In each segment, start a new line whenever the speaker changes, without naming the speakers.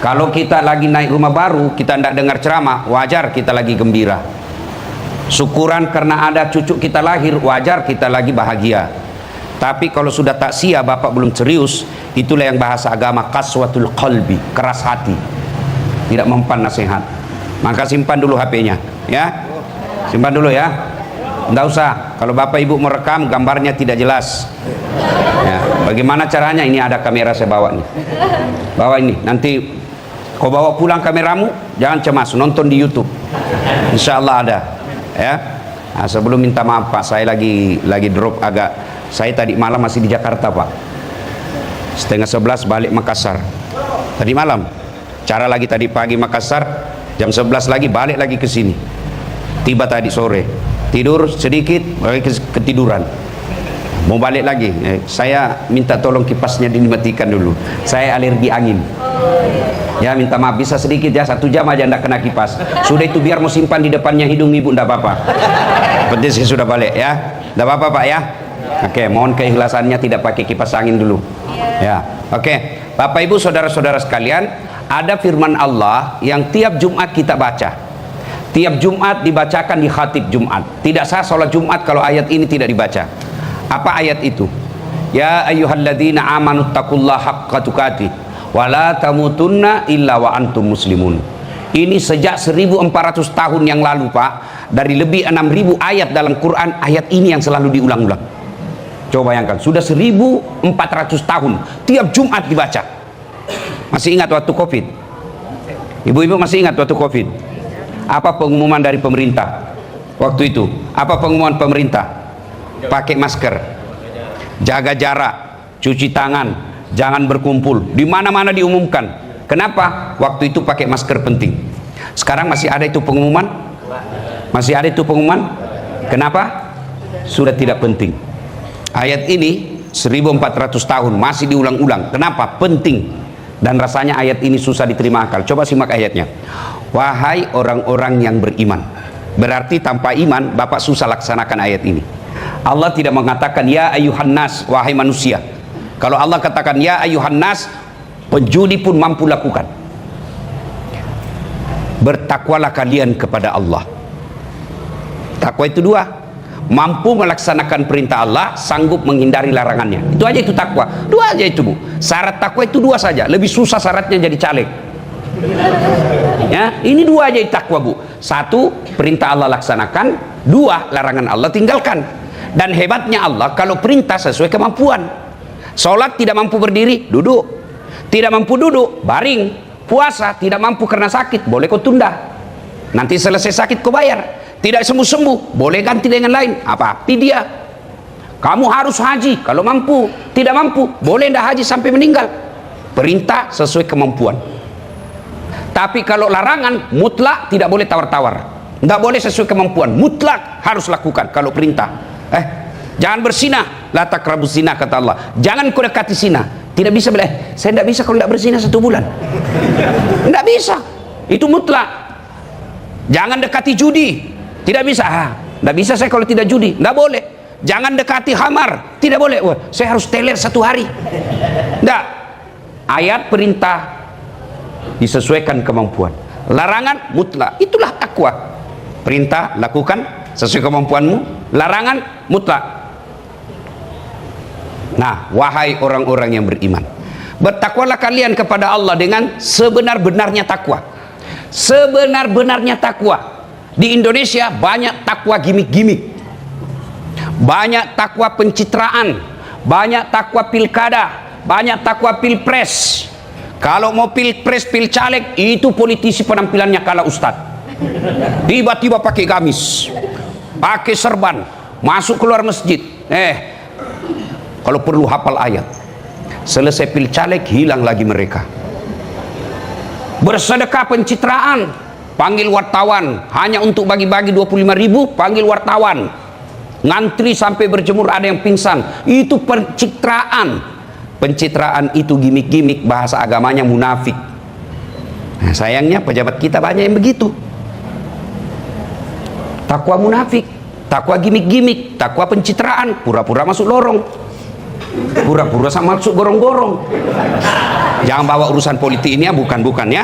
Kalau kita lagi naik rumah baru, kita tidak dengar ceramah, wajar kita lagi gembira. Syukuran karena ada cucu kita lahir, wajar kita lagi bahagia. Tapi kalau sudah takziah bapak belum serius, itulah yang bahasa agama qaswatul qalbi, keras hati, tidak mempan nasihat. Maka simpan dulu HP-nya, ya, simpan dulu ya. Nggak usah, kalau bapak ibu merekam gambarnya tidak jelas ya. Bagaimana caranya? Ini ada kamera, saya bawa nih, bawa ini, nanti kau bawa pulang kameramu, jangan cemas, nonton di YouTube, insya Allah ada ya. Nah, sebelum minta maaf Pak, saya lagi drop agak, saya tadi malam masih di Jakarta Pak, 10:30 balik Makassar tadi malam, cara lagi tadi pagi Makassar, jam 11 lagi balik lagi ke sini, tiba tadi sore, tidur sedikit lagi ketiduran, mau balik lagi. Saya minta tolong kipasnya dimatikan dulu, saya alergi angin ya, minta maaf, bisa sedikit ya, 1 jam aja ndak kena kipas, sudah itu biar mau simpan di depannya hidung ibu, ndak apa-apa, penting saya sudah balik ya, ndak apa-apa Pak ya. Oke, mohon keikhlasannya tidak pakai kipas angin dulu ya. Oke, Bapak Ibu saudara-saudara sekalian, ada firman Allah yang tiap Jumat kita baca, tiap Jumat dibacakan di khatib Jumat. Tidak sah sholat Jumat kalau ayat ini tidak dibaca. Apa ayat itu? Ya ayyuhalladzina amanu taqullaha haqqa tuqatih wa la tamutunna illa wa antum muslimun. Ini sejak 1400 tahun yang lalu Pak, dari lebih 6000 ayat dalam Quran, ayat ini yang selalu diulang-ulang. Coba bayangkan, sudah 1400 tahun tiap Jumat dibaca. Masih ingat waktu Covid? Ibu-ibu masih ingat waktu Covid? Apa pengumuman dari pemerintah waktu itu? Apa pengumuman pemerintah? Pakai masker, jaga jarak, cuci tangan, jangan berkumpul. Di mana-mana diumumkan. Kenapa? Waktu itu pakai masker penting. Sekarang masih ada itu pengumuman? Masih ada itu pengumuman? Kenapa? Sudah tidak penting. Ayat ini 1400 tahun masih diulang-ulang. Kenapa? Penting. Dan rasanya ayat ini susah diterima akal. Coba simak ayatnya. Wahai orang-orang yang beriman. Berarti tanpa iman Bapak susah laksanakan ayat ini. Allah tidak mengatakan ya ayuhan nas, wahai manusia. Kalau Allah katakan ya ayuhan nas, penjudi pun mampu lakukan. Bertakwalah kalian kepada Allah. Takwa itu dua, mampu melaksanakan perintah Allah, sanggup menghindari larangannya. Itu aja itu takwa. Dua aja itu Bu. Syarat takwa itu dua saja. Lebih susah syaratnya jadi caleg. Ya, ini dua aja takwa Bu. Satu, perintah Allah laksanakan. Dua, larangan Allah tinggalkan. Dan hebatnya Allah, kalau perintah sesuai kemampuan. Sholat tidak mampu berdiri, duduk. Tidak mampu duduk, baring. Puasa tidak mampu karena sakit, boleh kau tunda. Nanti selesai sakit kau bayar. Tidak sembuh-sembuh, boleh ganti dengan lain. Apa? Dia. Kamu harus haji kalau mampu. Tidak mampu, boleh tidak haji sampai meninggal. Perintah sesuai kemampuan. Tapi kalau larangan, mutlak tidak boleh tawar-tawar. Tidak boleh sesuai kemampuan, mutlak harus lakukan. Kalau perintah, jangan berzina, la taqrabuz zina, kata Allah. Jangan kau dekati zina. Tidak bisa bilang, saya tidak bisa kalau tidak berzina 1 bulan. Tidak bisa. Itu mutlak. Jangan dekati judi. Tidak bisa, tidak bisa saya kalau tidak judi, tidak boleh. Jangan dekati khamar, tidak boleh. Wah, saya harus teler 1 hari. Tidak. Ayat perintah disesuaikan kemampuan. Larangan mutlak. Itulah takwa. Perintah lakukan sesuai kemampuanmu. Larangan mutlak. Nah, wahai orang-orang yang beriman, bertakwalah kalian kepada Allah dengan sebenar-benarnya takwa. Sebenar-benarnya takwa. Di Indonesia banyak takwa gimik-gimik, banyak takwa pencitraan, banyak takwa pilkada, banyak takwa pilpres. Kalau mau pilpres, pilcaleg, itu politisi penampilannya kalah ustad. Tiba-tiba pakai gamis, pakai serban, masuk keluar masjid. Kalau perlu hafal ayat. Selesai pilcaleg, hilang lagi mereka. Bersedekah pencitraan, panggil wartawan hanya untuk bagi-bagi 25.000, panggil wartawan, ngantri sampai berjemur, ada yang pingsan. Itu pencitraan. Pencitraan itu gimik-gimik, bahasa agamanya munafik. Nah, sayangnya pejabat kita banyak yang begitu. Takwa munafik, takwa gimik-gimik, takwa pencitraan, pura-pura masuk lorong, pura-pura sama masuk gorong-gorong. Jangan bawa urusan politik ini ya, bukan ya.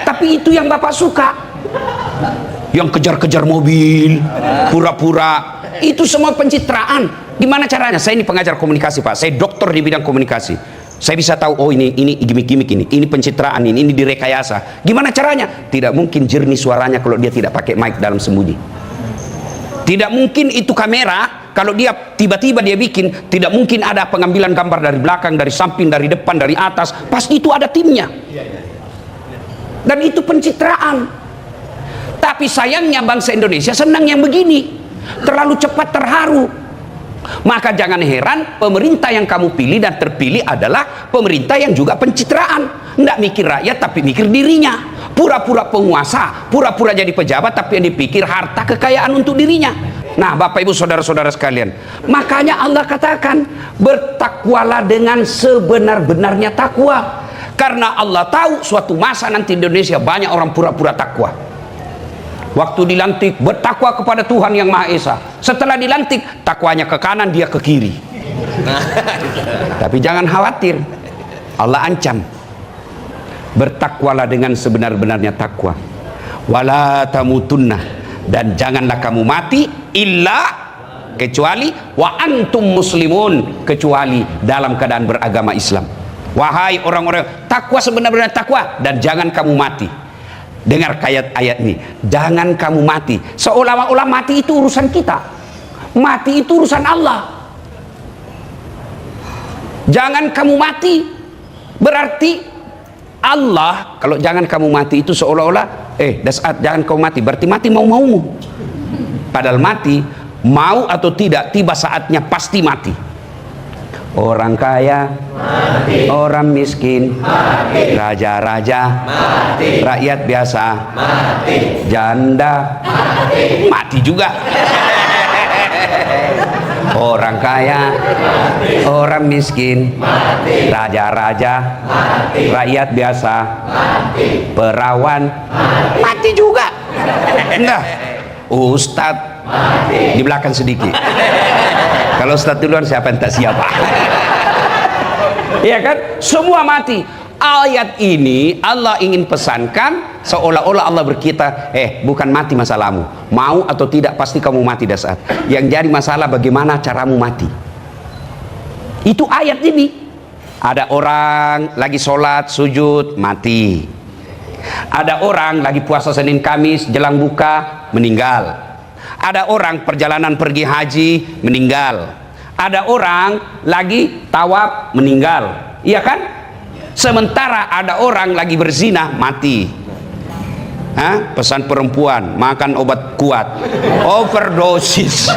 Tapi itu yang Bapak suka. Yang kejar-kejar mobil, pura-pura, itu semua pencitraan. Gimana caranya? Saya ini pengajar komunikasi, Pak. Saya dokter di bidang komunikasi. Saya bisa tahu, oh ini gimmick ini pencitraan, ini direkayasa. Gimana caranya? Tidak mungkin jernih suaranya kalau dia tidak pakai mic dalam sembunyi. Tidak mungkin itu kamera, kalau dia tiba-tiba dia bikin, tidak mungkin ada pengambilan gambar dari belakang, dari samping, dari depan, dari atas. Pasti itu ada timnya. Dan itu pencitraan. Tapi sayangnya bangsa Indonesia senang yang begini, terlalu cepat terharu. Maka jangan heran pemerintah yang kamu pilih dan terpilih adalah pemerintah yang juga pencitraan. Tidak mikir rakyat tapi mikir dirinya. Pura-pura penguasa, pura-pura jadi pejabat tapi yang dipikir harta kekayaan untuk dirinya. Nah, Bapak Ibu saudara-saudara sekalian, makanya Allah katakan bertakwalah dengan sebenar-benarnya takwa. Karena Allah tahu suatu masa nanti di Indonesia banyak orang pura-pura takwa. Waktu dilantik bertakwa kepada Tuhan yang Maha Esa. Setelah dilantik takwanya ke kanan, dia ke kiri. Tapi jangan khawatir, Allah ancam, bertakwalah dengan sebenar-benarnya takwa. Wala tamutunna, dan janganlah kamu mati illa kecuali wa antum muslimun, kecuali dalam keadaan beragama Islam. Wahai orang-orang takwa sebenar-benar takwa, dan jangan kamu mati. Dengar ayat ini, jangan kamu mati. Seolah-olah mati itu urusan kita, mati itu urusan Allah. Jangan kamu mati berarti Allah, kalau jangan kamu mati itu seolah-olah dasar jangan kamu mati berarti mati mau-maumu. Padahal mati mau atau tidak, tiba saatnya pasti mati. Orang kaya mati, orang miskin mati, raja-raja mati, rakyat biasa mati, janda mati juga. Orang kaya mati, orang miskin mati, raja-raja mati, rakyat biasa mati, perawan mati juga. Nah, Ustadz mati. Di belakang sedikit. Kalau Ustadz duluan siapa yang tak siapa? Iya kan? Semua mati. Ayat ini Allah ingin pesankan seolah-olah Allah berkata, bukan mati masalahmu, mau atau tidak pasti kamu mati dasar. Yang jadi masalah bagaimana caramu mati. Itu ayat ini. Ada orang lagi sholat sujud mati. Ada orang lagi puasa Senin Kamis jelang buka meninggal. Ada orang perjalanan pergi haji meninggal. Ada orang lagi tawaf meninggal. Iya kan? Sementara ada orang lagi berzina mati. Pesan perempuan makan obat kuat, overdosis,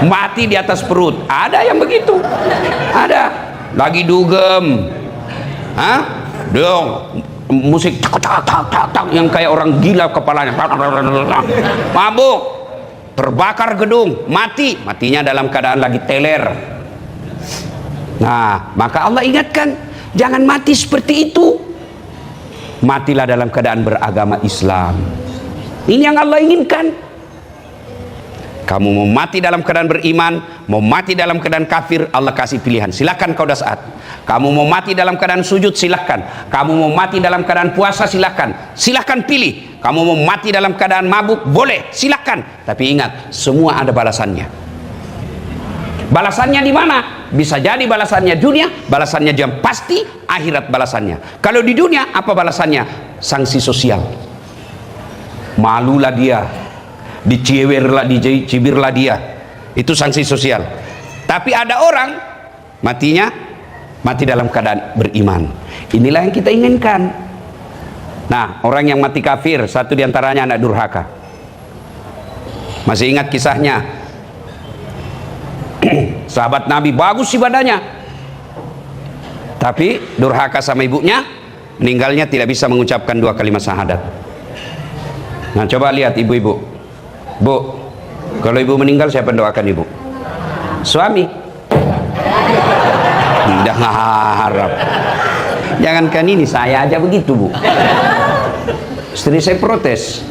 mati di atas perut. Ada yang begitu. Ada lagi dugem, dong musik tak yang kayak orang gila kepalanya, mabuk, terbakar gedung, matinya dalam keadaan lagi teler. Nah, maka Allah ingatkan, jangan mati seperti itu. Matilah dalam keadaan beragama Islam. Ini yang Allah inginkan. Kamu mau mati dalam keadaan beriman, mau mati dalam keadaan kafir, Allah kasih pilihan. Silakan kau saat. Kamu mau mati dalam keadaan sujud, silakan. Kamu mau mati dalam keadaan puasa, silakan. Silakan pilih. Kamu mau mati dalam keadaan mabuk, boleh, silakan. Tapi ingat, semua ada balasannya. Balasannya di mana? Bisa jadi balasannya dunia, balasannya jam pasti, akhirat balasannya. Kalau di dunia, apa balasannya? Sanksi sosial. Malulah dia, dicibirlah dia, itu sanksi sosial. Tapi ada orang matinya mati dalam keadaan beriman. Inilah yang kita inginkan. Nah, orang yang mati kafir, satu diantaranya anak durhaka. Masih ingat kisahnya? Sahabat Nabi bagus ibadahnya, tapi durhaka sama ibunya, meninggalnya tidak bisa mengucapkan 2 kalimat syahadat. Nah, coba lihat ibu-ibu. Bu, kalau ibu meninggal siapa yang doakan ibu? Suami. Tidak harap. Jangankan ini, saya aja begitu, Bu. Istri saya protes.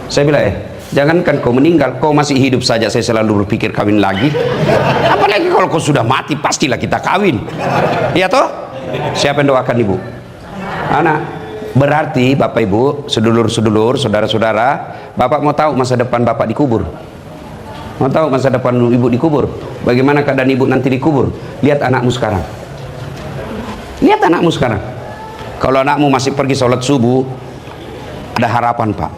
Saya bilang, jangankan kau meninggal, kau masih hidup saja saya selalu berpikir kawin lagi. Apalagi kalau kau sudah mati, pastilah kita kawin. Iya toh? Siapa yang doakan ibu? Anak. Berarti Bapak Ibu, sedulur-sedulur, saudara-saudara, Bapak mau tahu masa depan Bapak dikubur? Mau tahu masa depan ibu dikubur? Bagaimana keadaan ibu nanti dikubur? Lihat anakmu sekarang. Lihat anakmu sekarang. Kalau anakmu masih pergi sholat subuh, ada harapan Pak.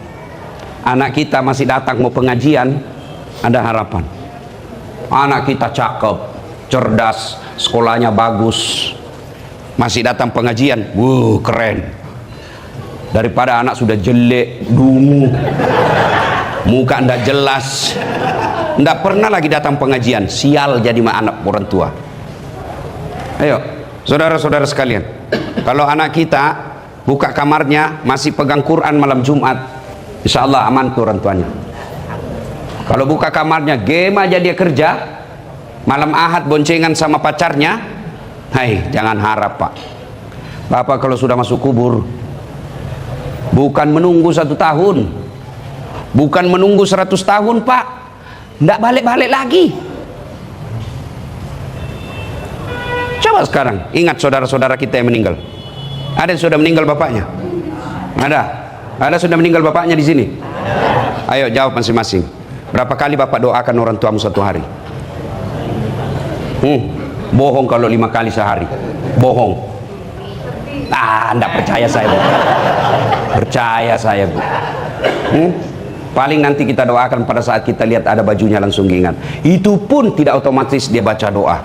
Anak kita masih datang mau pengajian, ada harapan. Anak kita cakep, cerdas, sekolahnya bagus, masih datang pengajian, keren. Daripada anak sudah jelek, dungu, muka ndak jelas, ndak pernah lagi datang pengajian, sial jadi anak orang tua. Ayo saudara-saudara sekalian, kalau anak kita buka kamarnya masih pegang Quran malam Jumat, insya Allah aman tuh orang tuanya. Kalau buka kamarnya game aja dia kerja, malam Ahad boncengan sama pacarnya, hai jangan harap Pak. Bapak kalau sudah masuk kubur, bukan menunggu 1 tahun, bukan menunggu 100 tahun Pak, ndak balik-balik lagi. Coba sekarang ingat saudara-saudara kita yang meninggal. Ada yang sudah meninggal bapaknya? Ada sudah meninggal bapaknya di sini? Ayo jawab masing-masing. Berapa kali bapak doakan orang tuamu satu hari? Bohong kalau 5 kali sehari. Bohong. Anda percaya saya Bu. Percaya saya Bu. Paling nanti kita doakan pada saat kita lihat ada bajunya langsung ingat. Itu pun tidak otomatis dia baca doa.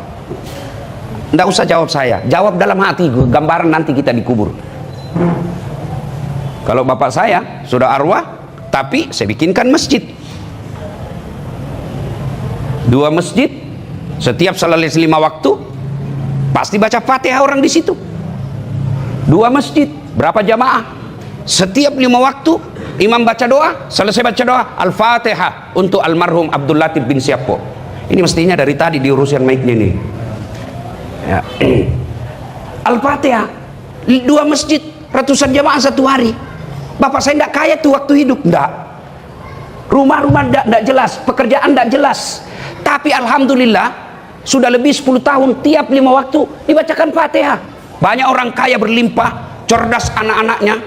Nggak usah jawab saya, jawab dalam hati, gambaran nanti kita dikubur. Kalau bapak saya sudah arwah, tapi saya bikinkan masjid, 2 masjid, setiap salat 5 waktu pasti baca Fatihah orang di situ. 2 masjid, berapa jamaah? Setiap 5 waktu imam baca doa, selesai baca doa Al-Fatihah untuk almarhum Abdul Latif bin Siapo. Ini mestinya dari tadi diurusin mic-nya nih ya. Al-Fatihah 2 masjid, ratusan jamaah satu hari. Bapak saya tidak kaya tuh waktu hidup, enggak. Rumah-rumah tidak jelas, pekerjaan tidak jelas, tapi alhamdulillah sudah lebih 10 tahun tiap 5 waktu dibacakan Fatihah. Banyak orang kaya berlimpah, cerdas anak-anaknya,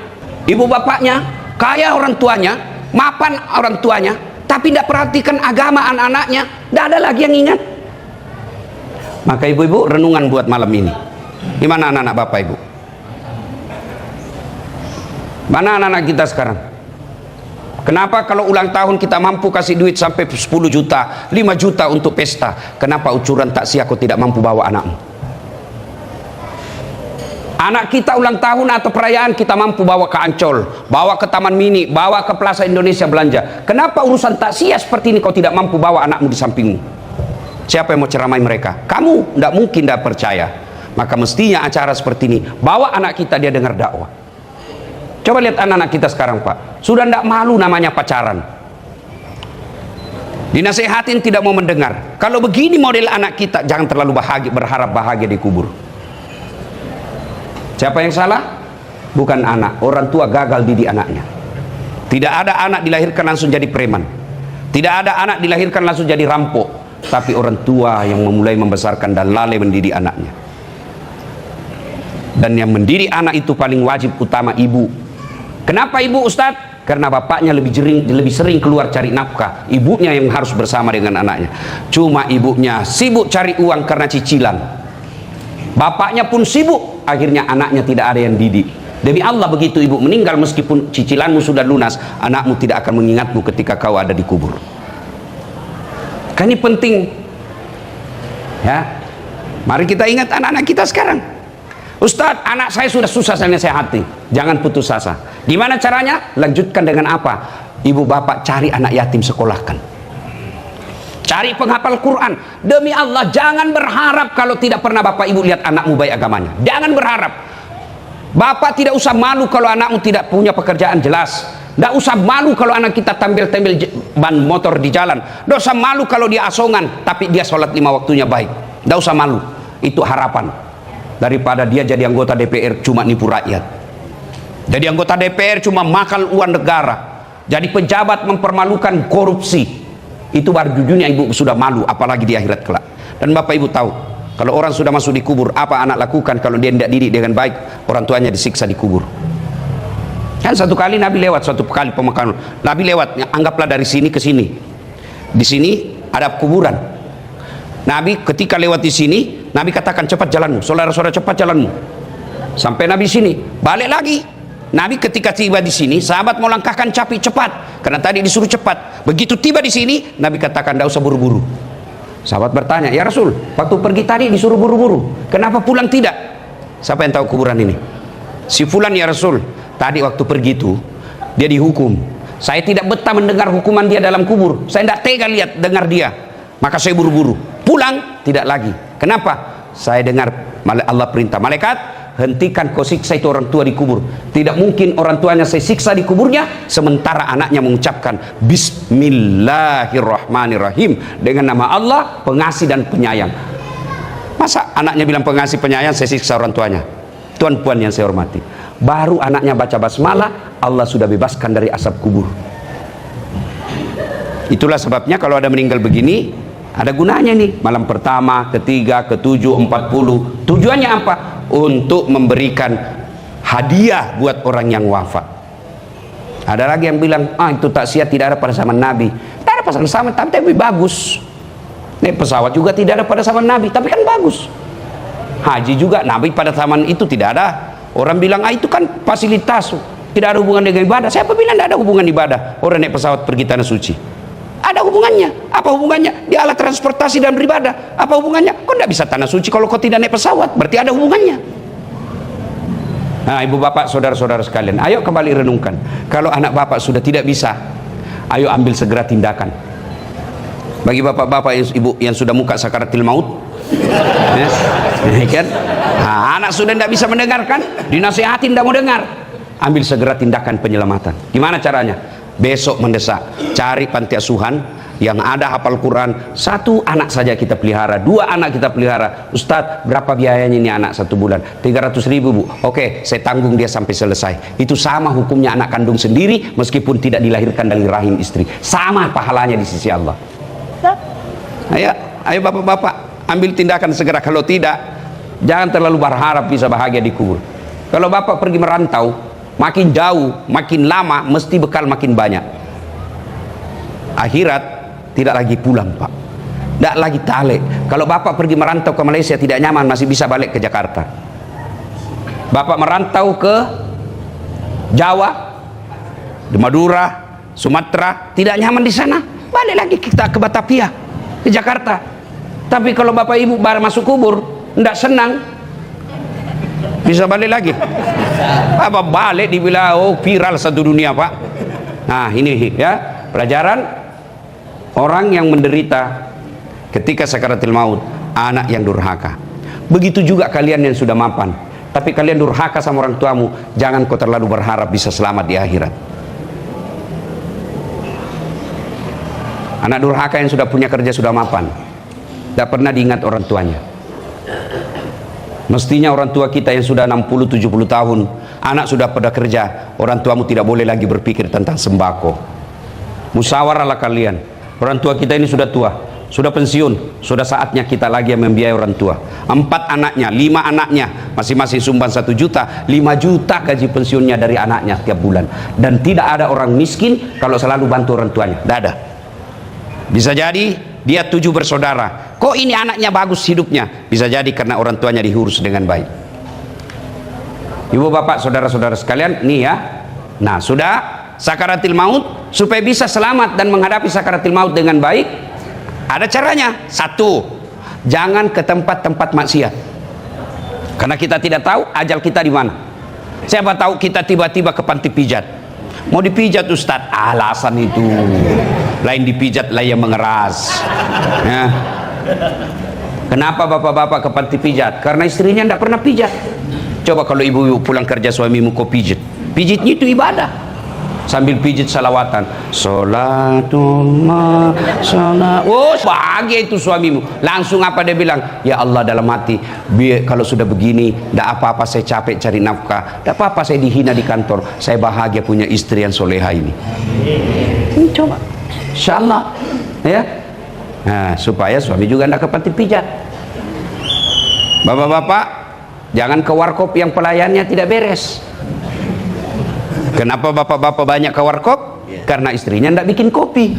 ibu bapaknya, kaya orang tuanya, mapan orang tuanya, tapi tidak perhatikan agama anak-anaknya, tidak ada lagi yang ingat. Maka ibu-ibu renungan buat malam ini. Gimana anak-anak bapak ibu? Mana anak-anak kita sekarang? Kenapa kalau ulang tahun kita mampu kasih duit sampai 10 juta, 5 juta untuk pesta? Kenapa ucuran taksiah kau tidak mampu bawa anakmu? Anak kita ulang tahun atau perayaan kita mampu bawa ke Ancol, bawa ke Taman Mini, bawa ke Plaza Indonesia belanja. Kenapa urusan takziah seperti ini kau tidak mampu bawa anakmu di sampingmu? Siapa yang mau ceramai mereka? Kamu tidak mungkin tidak percaya. Maka mestinya acara seperti ini bawa anak kita dia dengar dakwah. Coba lihat anak-anak kita sekarang Pak, sudah tidak malu namanya pacaran, dinasehatin tidak mau mendengar. Kalau begini model anak kita, jangan terlalu berharap bahagia di kubur. Siapa yang salah? Bukan anak, orang tua gagal didik anaknya. Tidak ada anak dilahirkan langsung jadi preman, tidak ada anak dilahirkan langsung jadi rampok, tapi orang tua yang memulai membesarkan dan lalai mendidik anaknya. Dan yang mendidik anak itu paling wajib utama ibu. Kenapa ibu Ustadz? Karena bapaknya lebih sering keluar cari nafkah, ibunya yang harus bersama dengan anaknya. Cuma ibunya sibuk cari uang karena cicilan, bapaknya pun sibuk, akhirnya anaknya tidak ada yang didik. Demi Allah begitu ibu meninggal, meskipun cicilanmu sudah lunas, anakmu tidak akan mengingatmu ketika kau ada di kubur. Kan ini penting ya. Mari kita ingat anak-anak kita sekarang. Ustadz, anak saya sudah susah saya nasihati. Jangan putus asa. Gimana caranya? Lanjutkan dengan apa? Ibu bapak cari anak yatim sekolahkan, cari penghafal Quran. Demi Allah jangan berharap kalau tidak pernah bapak ibu lihat anakmu baik agamanya. Jangan berharap. Bapak tidak usah malu kalau anakmu tidak punya pekerjaan jelas. Tidak usah malu kalau anak kita tampil-tampil ban motor di jalan. Tidak usah malu kalau dia asongan tapi dia sholat 5 waktunya baik. Tidak usah malu. Itu harapan. Daripada dia jadi anggota DPR cuma nipu rakyat, jadi anggota DPR cuma makan uang negara, jadi pejabat mempermalukan korupsi. Itu baru di dunia ibu sudah malu, apalagi di akhirat kelak. Dan bapak ibu tahu, Kalau orang sudah masuk di kubur, apa anak lakukan kalau dia tidak didik dengan baik? Orang tuanya disiksa di kubur. Kan satu kali Nabi lewat, suatu kali pemakaman, Nabi lewat, anggaplah dari sini ke sini. Di sini ada kuburan. Nabi ketika lewat di sini, Nabi katakan cepat jalanmu, saudara-saudara cepat jalanmu. Sampai Nabi sini, balik lagi. Nabi ketika tiba di sini, sahabat mau langkahkan capi cepat, karena tadi disuruh cepat. Begitu tiba di sini, Nabi katakan tidak usah buru-buru. Sahabat bertanya, ya Rasul, waktu pergi tadi disuruh buru-buru, kenapa pulang tidak? Siapa yang tahu kuburan ini? Si fulan, ya Rasul, tadi waktu pergi itu dia dihukum. Saya tidak betah mendengar hukuman dia dalam kubur. Saya tidak tega lihat dengar dia. Maka saya buru-buru. Pulang tidak lagi. Kenapa? Saya dengar Allah perintah malaikat, hentikan kau siksa itu orang tua di kubur. Tidak mungkin orang tuanya saya siksa di kuburnya sementara anaknya mengucapkan Bismillahirrahmanirrahim dengan nama Allah pengasih dan penyayang. Masa anaknya bilang pengasih penyayang, saya siksa orang tuanya? Tuan-puan yang saya hormati, baru anaknya baca basmalah, Allah sudah bebaskan dari asap kubur. Itulah sebabnya kalau ada meninggal begini, ada gunanya nih, malam pertama, ketiga, ketujuh, 40. Tujuannya apa? Untuk memberikan hadiah buat orang yang wafat. Ada lagi yang bilang, itu taksiat tidak ada pada zaman Nabi. Tidak ada pada zaman Nabi, tapi bagus. Naik pesawat juga tidak ada pada zaman Nabi, tapi kan bagus. Haji juga Nabi pada zaman itu tidak ada. Orang bilang, itu kan fasilitas, tidak ada hubungan dengan ibadah. Siapa bilang tidak ada hubungan ibadah? Orang naik pesawat pergi tanah suci. Ada hubungannya. Apa hubungannya? Dia alat transportasi dan beribadah. Apa hubungannya? Kau tidak bisa tanah suci kalau kau tidak naik pesawat. Berarti ada hubungannya. Nah, ibu bapak, saudara-saudara sekalian, ayo kembali renungkan. Kalau anak bapak sudah tidak bisa, ayo ambil segera tindakan. Bagi bapak-bapak ibu yang sudah muka sakaratil maut, kan? Nah, anak sudah tidak bisa mendengarkan, dinasihatin tidak mau dengar, ambil segera tindakan penyelamatan. Gimana caranya? Besok mendesak, cari panti asuhan yang ada hafal Quran. 1 anak saja kita pelihara, 2 anak kita pelihara. Ustadz, berapa biayanya ini anak 1 bulan? 300.000 bu. Oke, saya tanggung dia sampai selesai. Itu sama hukumnya anak kandung sendiri, meskipun tidak dilahirkan dari rahim istri. Sama pahalanya di sisi Allah. Ayo bapak-bapak, ambil tindakan segera. Kalau tidak, jangan terlalu berharap bisa bahagia di kubur. Kalau bapak pergi merantau, makin jauh, makin lama, mesti bekal makin banyak. Akhirat tidak lagi pulang, Pak. Tidak lagi talik. Kalau bapak pergi merantau ke Malaysia tidak nyaman, masih bisa balik ke Jakarta. Bapak merantau ke Jawa, di Madura, Sumatera, tidak nyaman di sana, balik lagi kita ke Batavia, ke Jakarta. Tapi kalau bapak ibu baru masuk kubur, tidak senang, bisa balik lagi. Apa balik dibilang viral satu dunia, Pak. Nah, ini ya pelajaran orang yang menderita ketika sakaratul maut, anak yang durhaka. Begitu juga kalian yang sudah mapan, tapi kalian durhaka sama orang tuamu, jangan kau terlalu berharap bisa selamat di akhirat. Anak durhaka yang sudah punya kerja, sudah mapan, tidak pernah diingat orang tuanya. Mestinya orang tua kita yang sudah 60-70 tahun, anak sudah pada kerja, orang tuamu tidak boleh lagi berpikir tentang sembako. Musyawarahlah kalian. Orang tua kita ini sudah tua, sudah pensiun, sudah saatnya kita lagi yang membiayai orang tua. 4 anaknya, 5 anaknya, masing-masing sumbang 1 juta, 5 juta gaji pensiunnya dari anaknya tiap bulan. Dan tidak ada orang miskin kalau selalu bantu orang tuanya, tidak ada. Bisa jadi dia 7 bersaudara, kok ini anaknya bagus hidupnya? Bisa jadi karena orang tuanya diurus dengan baik. Ibu bapak, saudara-saudara sekalian, nih ya. Nah, sudah sakaratil maut, supaya bisa selamat dan menghadapi sakaratil maut dengan baik, ada caranya. 1, jangan ke tempat-tempat maksiat, karena kita tidak tahu ajal kita di mana. Siapa tahu kita tiba-tiba ke panti pijat, mau dipijat Ustadz, alasan itu lain dipijat, lain yang mengeras ya. Kenapa bapak-bapak ke panti pijat? Karena istrinya tidak pernah pijat. Coba kalau ibu-ibu pulang kerja, suamimu kau pijit, pijitnya itu ibadah. Sambil pijit salawatan, sholatullah sholat, bahagia itu suamimu. Langsung apa dia bilang? Ya Allah, dalam hati, kalau sudah begini, tidak apa-apa saya capek cari nafkah, tidak apa-apa saya dihina di kantor, saya bahagia punya istri yang soleha ini. Coba, insya Allah ya. Nah, supaya suami juga tidak ke panti pijat. Bapak-bapak, jangan ke warkop yang pelayannya tidak beres. Kenapa bapak-bapak banyak ke warkop? Karena istrinya tidak bikin kopi.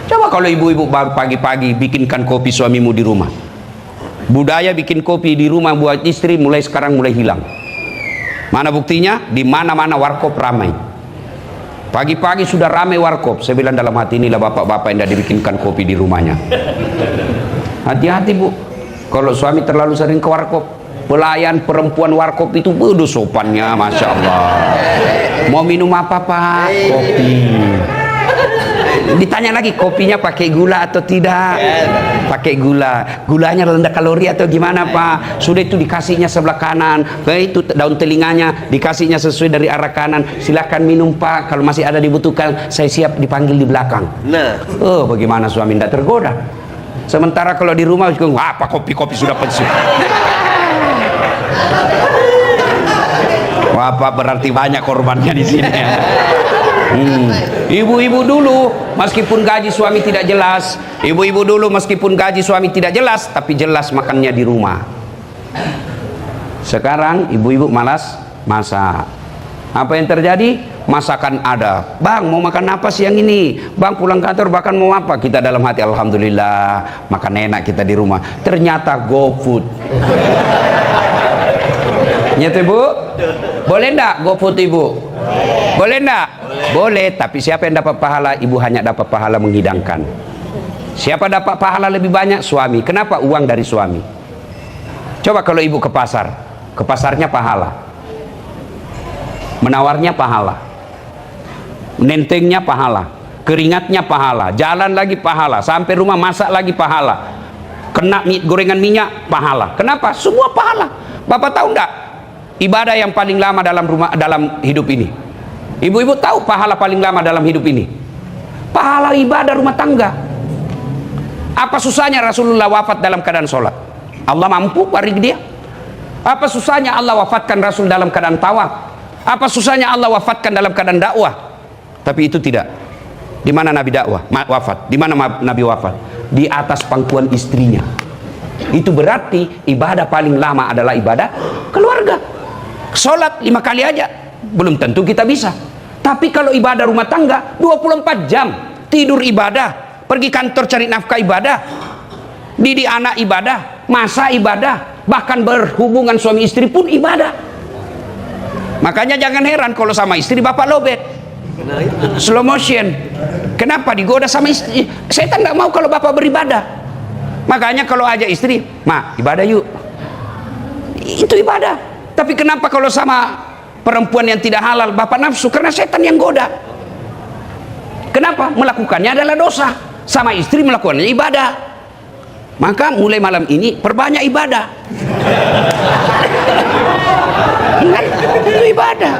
Coba kalau ibu-ibu pagi-pagi bikinkan kopi suamimu di rumah. Budaya bikin kopi di rumah buat istri mulai sekarang mulai hilang. Mana buktinya? Di mana-mana warkop ramai. Pagi-pagi sudah ramai warkop. Saya bilang dalam hati, inilah bapak-bapak yang tidak dibikinkan kopi di rumahnya. Hati-hati bu, kalau suami terlalu sering ke warkop. Pelayan perempuan warkop itu begitu sopannya, masya Allah. Mau minum apa pak? Kopi. Ditanya lagi, kopinya pakai gula atau tidak? Pakai gula. Gulanya rendah kalori atau gimana pak? Sudah itu dikasihnya sebelah kanan. Itu daun telinganya dikasihnya sesuai dari arah kanan. Silakan minum pak. Kalau masih ada dibutuhkan, saya siap dipanggil di belakang. Nah, oh bagaimana suami tidak tergoda? Sementara kalau di rumah juga, apa kopi-kopi sudah pensiun. Wah, apa berarti banyak korbannya di sini. Ibu-ibu dulu meskipun gaji suami tidak jelas, ibu-ibu dulu meskipun gaji suami tidak jelas, tapi jelas makannya di rumah. Sekarang ibu-ibu malas masak. Apa yang terjadi? Masakan ada. Bang, mau makan apa siang ini? Bang, pulang kantor bahkan mau apa? Kita dalam hati, alhamdulillah makan enak kita di rumah. Ternyata GoFood. Nyata ibu? Boleh enggak GoFood ibu? Boleh enggak? Boleh, tapi siapa yang dapat pahala? Ibu hanya dapat pahala menghidangkan. Siapa dapat pahala lebih banyak? Suami. Kenapa? Uang dari suami. Coba kalau ibu ke pasar, ke pasarnya pahala, menawarnya pahala, nentengnya pahala, keringatnya pahala, jalan lagi pahala, sampai rumah masak lagi pahala, kena gorengan minyak pahala. Kenapa? Semua pahala. Bapak tahu enggak ibadah yang paling lama dalam hidup ini? Ibu-ibu tahu pahala paling lama dalam hidup ini? Pahala ibadah rumah tangga. Apa susahnya Rasulullah wafat dalam keadaan sholat? Allah mampu warik dia. Apa susahnya Allah wafatkan Rasul dalam keadaan tawaf? Apa susahnya Allah wafatkan dalam keadaan dakwah? Tapi itu tidak. Di mana Nabi dakwah wafat? Di mana Nabi wafat? Di atas pangkuan istrinya. Itu berarti ibadah paling lama adalah ibadah keluarga. Sholat 5 kali aja belum tentu kita bisa. Tapi kalau ibadah rumah tangga 24 jam, tidur ibadah, pergi kantor cari nafkah ibadah, didik anak ibadah, masak ibadah, bahkan berhubungan suami istri pun ibadah. Makanya jangan heran kalau sama istri bapak lobet, slow motion. Kenapa? Digoda sama istri. Setan nggak mau kalau bapak beribadah. Makanya kalau aja istri, ma ibadah yuk, itu ibadah. Tapi kenapa kalau sama perempuan yang tidak halal bapak nafsu? Karena setan yang goda. Kenapa? Melakukannya adalah dosa. Sama istri melakukannya ibadah. Maka mulai malam ini perbanyak ibadah. Ingat, itu ibadah.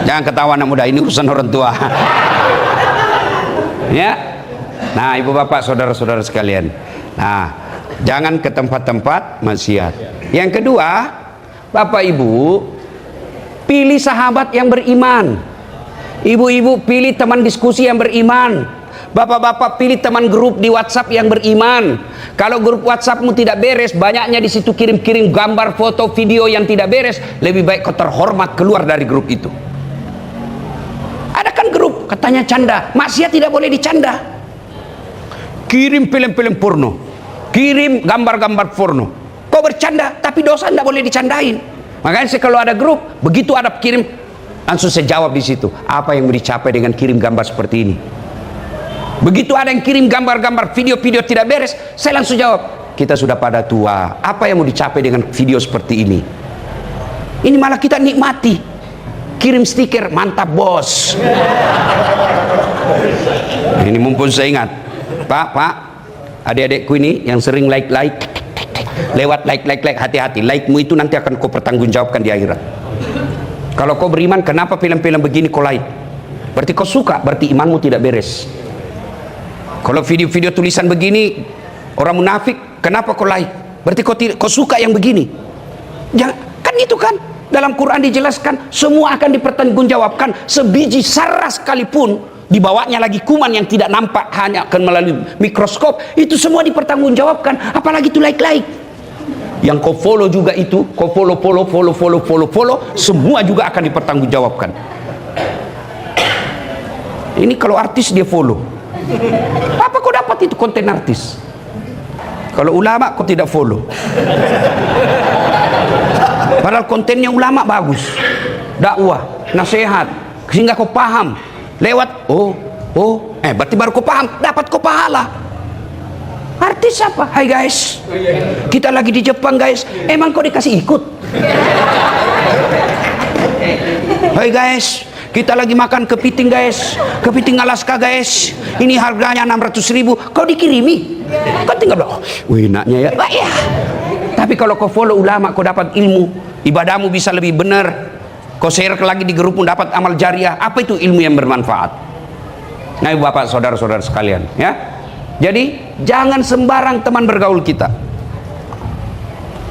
Jangan ketawa anak muda, ini urusan orang tua. Ya. Nah, ibu bapak, saudara-saudara sekalian. Nah, jangan ke tempat-tempat maksiat. Yang kedua, bapak ibu, pilih sahabat yang beriman. Ibu-ibu pilih teman diskusi yang beriman. Bapak-bapak pilih teman grup di WhatsApp yang beriman. Kalau grup WhatsAppmu tidak beres, banyaknya di situ kirim-kirim gambar, foto, video yang tidak beres, lebih baik kau terhormat keluar dari grup itu. Ada kan grup katanya canda, maksiat tidak boleh dicanda. Kirim film-film porno, kirim gambar-gambar porno. Kau bercanda, tapi dosa tidak boleh dicandain. Makanya kalau ada grup, begitu ada kirim, langsung saya jawab di situ. Apa yang mau dicapai dengan kirim gambar seperti ini? Begitu ada yang kirim gambar-gambar, video-video tidak beres, saya langsung jawab. Kita sudah pada tua. Apa yang mau dicapai dengan video seperti ini? Ini malah kita nikmati. Kirim stiker, mantap bos. Ini mumpun saya ingat. Pak, adik-adikku ini yang sering like, lewat like, hati-hati. Like-mu itu nanti akan kau pertanggungjawabkan di akhirat. Kalau kau beriman, kenapa film-film begini kau like? Berarti kau suka, berarti imanmu tidak beres. Kalau video-video tulisan begini, orang munafik, kenapa kau like? Berarti kau suka yang begini. Jangan, kan itu kan dalam Quran dijelaskan, semua akan dipertanggungjawabkan. Sebiji sarah sekalipun, dibawanya lagi kuman yang tidak nampak, hanya akan melalui mikroskop, itu semua dipertanggungjawabkan. Apalagi itu like. yang kau follow juga itu, kau follow, semua juga akan dipertanggungjawabkan. Ini kalau artis dia follow. Apa kau dapat itu konten artis? Kalau ulama kau tidak follow. Padahal kontennya ulama bagus, dakwah, nasihat, sehingga kau paham lewat berarti baru kau paham, dapat kau pahala. Artis apa? Hai guys, kita lagi di Jepang guys, emang kau dikasih ikut? Hai guys, kita lagi makan kepiting guys, kepiting Alaska guys, ini harganya 600.000, kau dikirimi, kau tinggal bilang, wih enaknya ya. Bah, ya. Tapi kalau kau follow ulama, kau dapat ilmu, ibadahmu bisa lebih benar, kau share lagi di grupmu dapat amal jariah. Apa itu ilmu yang bermanfaat? Nah, bapak saudara-saudara sekalian, ya. Jadi jangan sembarang teman bergaul kita.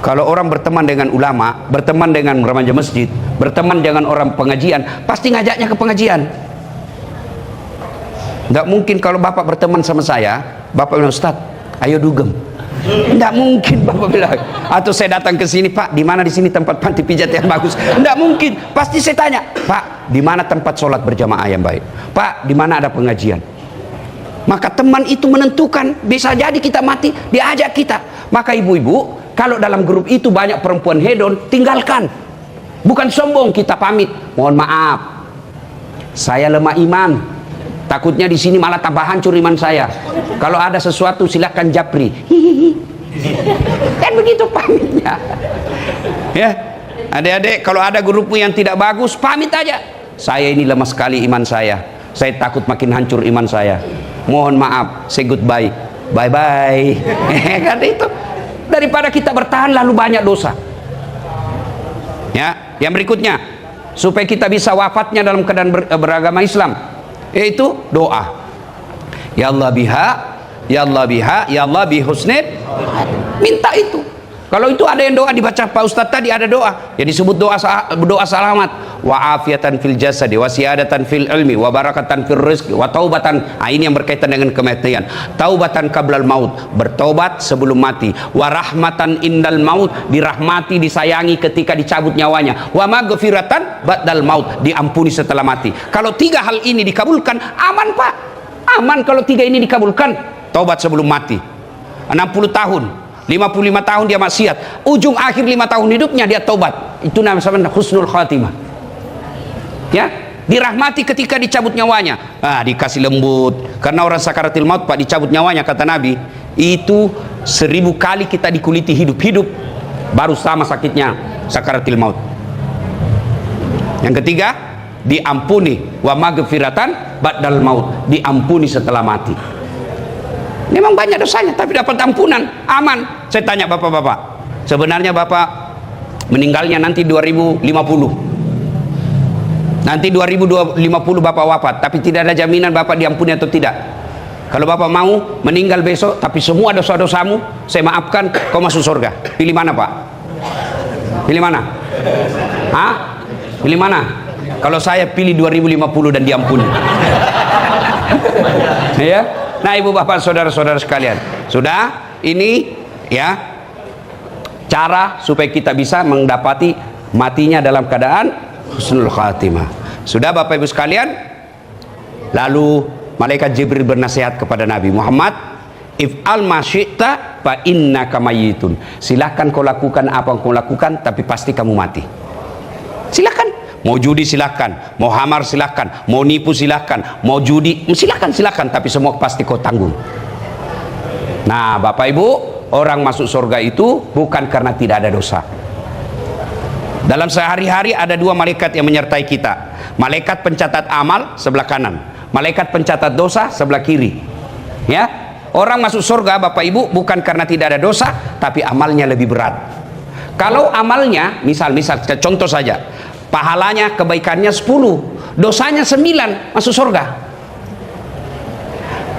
Kalau orang berteman dengan ulama, berteman dengan remaja masjid, berteman dengan orang pengajian, pasti ngajaknya ke pengajian. Nggak mungkin kalau bapak berteman sama saya, bapak bilang, Ustaz, ayo dugem. Nggak mungkin bapak bilang. Atau saya datang ke sini, Pak, di mana di sini tempat panti pijat yang bagus? Nggak mungkin. Pasti saya tanya, Pak, di mana tempat sholat berjamaah yang baik? Pak, di mana ada pengajian? Maka teman itu menentukan, bisa jadi kita mati, diajak kita. Maka ibu-ibu, kalau dalam grup itu banyak perempuan hedon, tinggalkan. Bukan sombong, kita pamit. Mohon maaf, saya lemah iman. Takutnya di sini malah tambah hancur iman saya. Kalau ada sesuatu silakan japri. Kan begitu pamitnya. Ya, adik-adik, kalau ada grupmu yang tidak bagus, pamit aja. Saya ini lemah sekali iman saya. Saya takut makin hancur iman saya. Mohon maaf, say goodbye, bye bye. Kan itu, daripada kita bertahan lalu banyak dosa. Ya, yang berikutnya, supaya kita bisa wafatnya dalam keadaan beragama Islam, yaitu doa. Ya Allah biha, ya Allah biha, ya Allah bihusnid. Minta itu. Kalau itu ada yang doa dibaca Pak Ustadz tadi, ada doa yang disebut doa salamat, wa afiatan fil jasadi, wa siadatan fil ilmi, wa barakatan fil rizki, wa taubatan. Ini yang berkaitan dengan kematian. Taubatan qablal maut, bertobat sebelum mati. Wa rahmatan indal maut, dirahmati, disayangi ketika dicabut nyawanya. Wa maghfiratan ba'dal maut, diampuni setelah mati. Kalau tiga hal ini dikabulkan, aman Pak, aman. Kalau tiga ini dikabulkan, taubat sebelum mati. 60 tahun, 55 tahun dia maksiat, ujung akhir 5 tahun hidupnya dia taubat. Itu namanya husnul khatimah. Ya, dirahmati ketika dicabut nyawanya. Dikasih lembut. Karena orang sakaratil maut Pak, dicabut nyawanya kata Nabi, itu 1000 kali kita dikuliti hidup-hidup baru sama sakitnya sakaratil maut. Yang ketiga, diampuni, wa maghfiratan ba'dal maut, diampuni setelah mati. Memang banyak dosanya tapi dapat ampunan, aman. Saya tanya bapak-bapak, sebenarnya bapak meninggalnya nanti 2050, nanti 2050 bapak wafat, tapi tidak ada jaminan bapak diampuni atau tidak. Kalau bapak mau meninggal besok tapi semua dosa-dosamu saya maafkan, kau masuk surga, pilih mana Pak? Pilih mana? Pilih mana? Kalau saya pilih 2050 dan diampuni. Ya. Nah, ibu bapak saudara-saudara sekalian, sudah ini ya cara supaya kita bisa mendapati matinya dalam keadaan husnul khatimah. Sudah bapak ibu sekalian. Lalu malaikat Jibril bernasihat kepada Nabi Muhammad, if'al ma syi'ta fa innaka mayyitun. Silakan kau lakukan apa yang kau lakukan, tapi pasti kamu mati. Silakan. Mau judi silahkan, mau hamar silahkan, mau nipu silahkan, mau judi silahkan, tapi semua pasti kau tanggung. Nah bapak ibu, orang masuk surga itu bukan karena tidak ada dosa. Dalam sehari-hari ada 2 malaikat yang menyertai kita. Malaikat pencatat amal sebelah kanan, malaikat pencatat dosa sebelah kiri. Ya, orang masuk surga bapak ibu bukan karena tidak ada dosa, tapi amalnya lebih berat. Kalau amalnya, misal contoh saja, pahalanya kebaikannya 10, dosanya 9, masuk surga.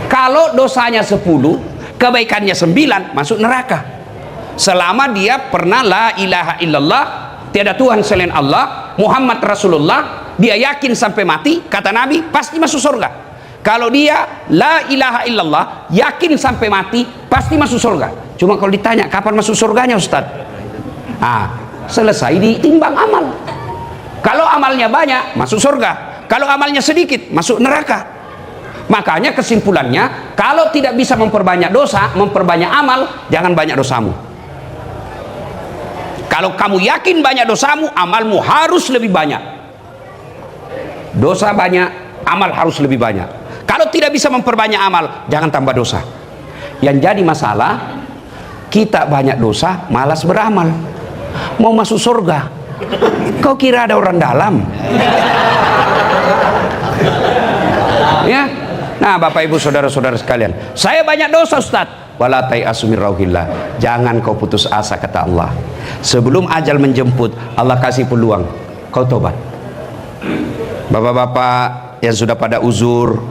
Kalau dosanya 10, kebaikannya 9, masuk neraka. Selama dia pernah la ilaha illallah, tiada Tuhan selain Allah, Muhammad Rasulullah, dia yakin sampai mati, kata Nabi, pasti masuk surga. Kalau dia la ilaha illallah, yakin sampai mati, pasti masuk surga. Cuma kalau ditanya kapan masuk surganya Ustaz, Selesai ditimbang amal. Kalau amalnya banyak masuk surga, kalau amalnya sedikit masuk neraka. Makanya kesimpulannya, kalau tidak bisa memperbanyak dosa, memperbanyak amal, jangan banyak dosamu. Kalau kamu yakin banyak dosamu, amalmu harus lebih banyak. Dosa banyak, amal harus lebih banyak. Kalau tidak bisa memperbanyak amal, jangan tambah dosa. Yang jadi masalah, kita banyak dosa, malas beramal. Mau masuk surga, kau kira ada orang dalam? Ya. Nah, Bapak Ibu saudara-saudara sekalian, saya banyak dosa, Ustaz. Wala tai'asu min rauhillah. Jangan kau putus asa, kata Allah. Sebelum ajal menjemput, Allah kasih peluang, kau tobat. Bapak-bapak yang sudah pada uzur,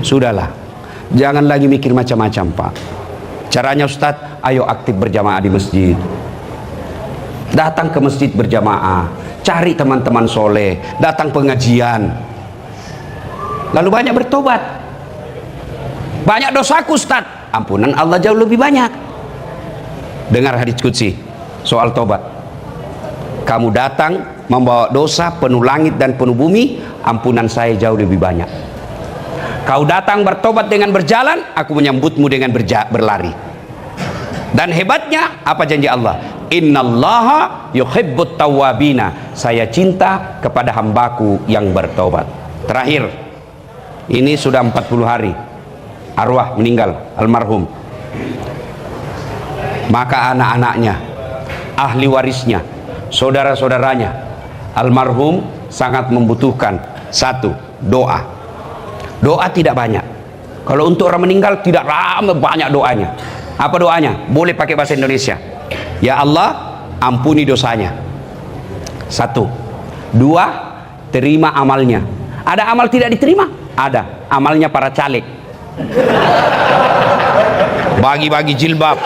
sudahlah, jangan lagi mikir macam-macam, Pak. Caranya, Ustaz, ayo aktif berjamaah di masjid. Datang ke masjid berjamaah, cari teman-teman soleh, datang pengajian, lalu banyak bertobat. Banyak dosaku, Ustaz, ampunan Allah jauh lebih banyak. Dengar hadits qudsi soal tobat. Kamu datang membawa dosa penuh langit dan penuh bumi, ampunan saya jauh lebih banyak. Kau datang bertobat dengan berjalan, aku menyambutmu dengan berlari. Dan hebatnya apa janji Allah? Innallaha yuhibbut tawwabina. Saya cinta kepada hambaku yang bertobat. Terakhir, ini sudah 40 hari arwah meninggal almarhum. Maka anak-anaknya, ahli warisnya, saudara-saudaranya almarhum sangat membutuhkan satu, doa. Doa tidak banyak. Kalau untuk orang meninggal tidak ramai banyak doanya. Apa doanya? Boleh pakai bahasa Indonesia. Ya Allah, ampuni dosanya. Satu. Dua, terima amalnya. Ada amal tidak diterima? Ada. Amalnya para caleg. Bagi-bagi jilbab,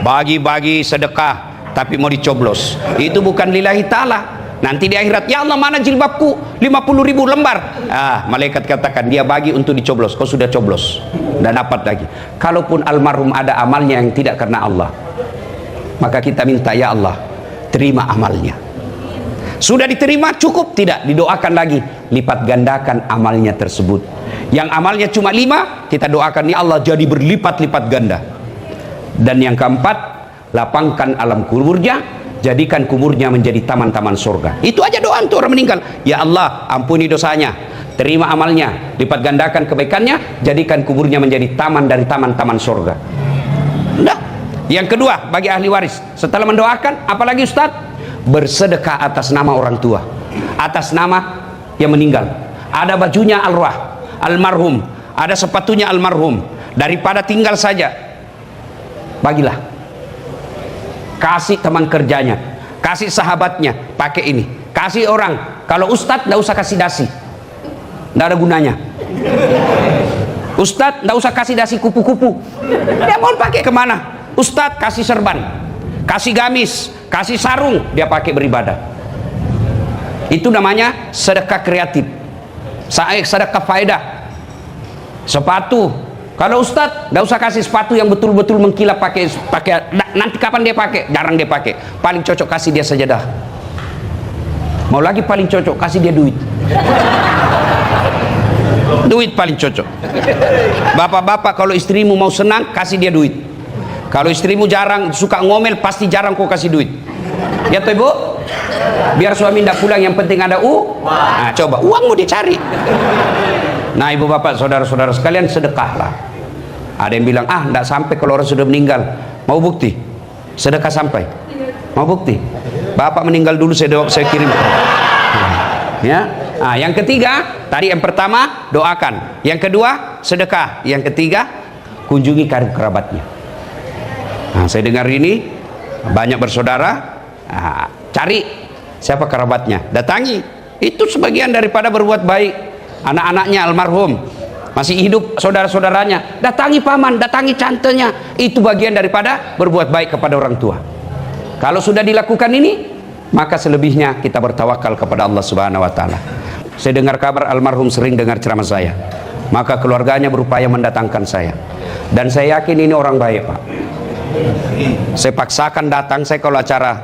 bagi-bagi sedekah, tapi mau dicoblos. Itu bukan lillahi ta'ala. Nanti di akhirat, ya Allah, mana jilbabku? 50.000 lembar. Malaikat katakan, dia bagi untuk dicoblos. Kau sudah coblos, dan dapat lagi. Kalaupun almarhum ada amalnya yang tidak karena Allah, maka kita minta, ya Allah, terima amalnya. Sudah diterima, cukup? Tidak, didoakan lagi, lipat gandakan amalnya tersebut. Yang amalnya cuma 5, kita doakan, ya Allah, jadi berlipat-lipat ganda. Dan yang keempat, lapangkan alam kuburnya, jadikan kuburnya menjadi taman-taman surga. Itu aja doa untuk orang meninggal. Ya Allah, ampuni dosanya, terima amalnya, lipat gandakan kebaikannya, jadikan kuburnya menjadi taman dari taman-taman surga. Udah. Yang kedua, bagi ahli waris, setelah mendoakan, apalagi Ustaz? Bersedekah atas nama orang tua, atas nama yang meninggal. Ada bajunya arwah almarhum, ada sepatunya almarhum. Daripada tinggal saja, bagilah. Kasih teman kerjanya, kasih sahabatnya, pakai ini. Kasih orang. Kalau Ustadz, nggak usah kasih dasi, nggak ada gunanya. Ustadz, nggak usah kasih dasi kupu-kupu. Dia mau pakai kemana? Ustadz kasih serban, kasih gamis, kasih sarung, dia pakai beribadah. Itu namanya sedekah kreatif, sedekah faedah. Sepatu, kalau Ustadz nggak usah kasih sepatu yang betul-betul mengkilap, pakai nanti kapan dia pakai? Jarang dia pakai. Paling cocok kasih dia sajadah. Mau lagi paling cocok kasih dia duit. Duit paling cocok. Bapak-bapak, kalau istrimu mau senang, kasih dia duit. Kalau istrimu jarang suka ngomel, pasti jarang kau kasih duit. Ya toh Ibu? Biar suami tidak pulang, yang penting ada Nah, coba uang mau dicari. Nah, ibu bapak, saudara-saudara sekalian, sedekahlah. Ada yang bilang, tidak sampai kalau orang sudah meninggal. Mau bukti? Sedekah sampai? Mau bukti? Bapak meninggal dulu, saya kirim. Ya. Nah, yang ketiga, tadi yang pertama doakan, yang kedua sedekah, yang ketiga kunjungi karib kerabatnya. Nah, saya dengar ini banyak bersaudara, cari siapa kerabatnya, datangi. Itu sebagian daripada berbuat baik. Anak-anaknya almarhum masih hidup, saudara-saudaranya, datangi paman, datangi tantenya. Itu bagian daripada berbuat baik kepada orang tua. Kalau sudah dilakukan ini, maka selebihnya kita bertawakal kepada Allah Subhanahu wa taala. Saya dengar kabar almarhum sering dengar ceramah saya, maka keluarganya berupaya mendatangkan saya. Dan saya yakin ini orang baik, Pak. Saya paksakan datang. Saya kalau acara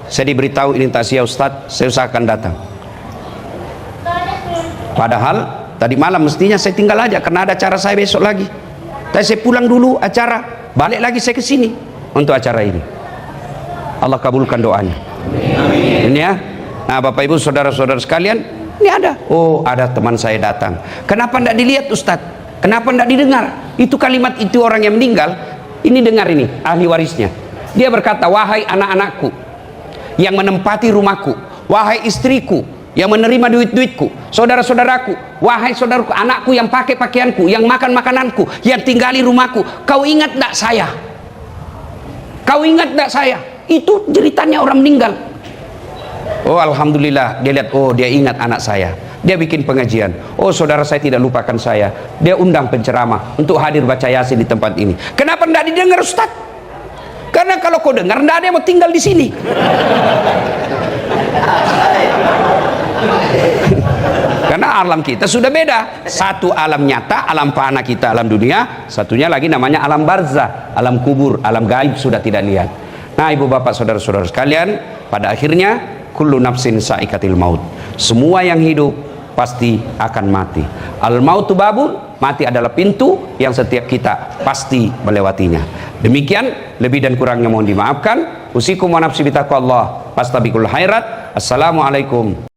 saya diberitahu ini takziah Ustadz, saya usahakan datang. Padahal tadi malam mestinya saya tinggal aja karena ada acara saya besok lagi. Tapi saya pulang dulu acara, balik lagi saya ke sini untuk acara ini. Allah kabulkan doanya. Amin. Ini ya. Nah, Bapak Ibu saudara-saudara sekalian, ini ada. Oh, ada teman saya datang. Kenapa tidak dilihat Ustadz? Kenapa tidak didengar? Itu kalimat itu orang yang meninggal. Ini dengar ini, ahli warisnya. Dia berkata, wahai anak-anakku yang menempati rumahku, wahai istriku yang menerima duit-duitku, saudara-saudaraku, wahai saudaraku, anakku yang pakai pakaianku, yang makan makananku, yang tinggali rumahku, kau ingat tak saya? Kau ingat tak saya? Itu ceritanya orang meninggal. Oh, alhamdulillah, dia lihat, oh dia ingat anak saya. Dia bikin pengajian. Oh, saudara saya tidak lupakan saya. Dia undang penceramah untuk hadir baca Yasin di tempat ini. Kenapa tidak didengar Ustaz? Karena kalau kau dengar, tidak ada yang mau tinggal di sini. Karena alam kita sudah beda. Satu alam nyata, alam fana kita, alam dunia. Satunya lagi namanya alam barzah, alam kubur, alam gaib sudah tidak lihat. Nah, ibu bapak saudara-saudara sekalian, pada akhirnya kullu nafsin sa'ikatil maut. Semua yang hidup pasti akan mati. Al mautu babun, mati adalah pintu yang setiap kita pasti melewatinya. Demikian, lebih dan kurangnya mohon dimaafkan. Usikum wa nafsi bitaqwallah, fastabiqul khairat. Assalamualaikum.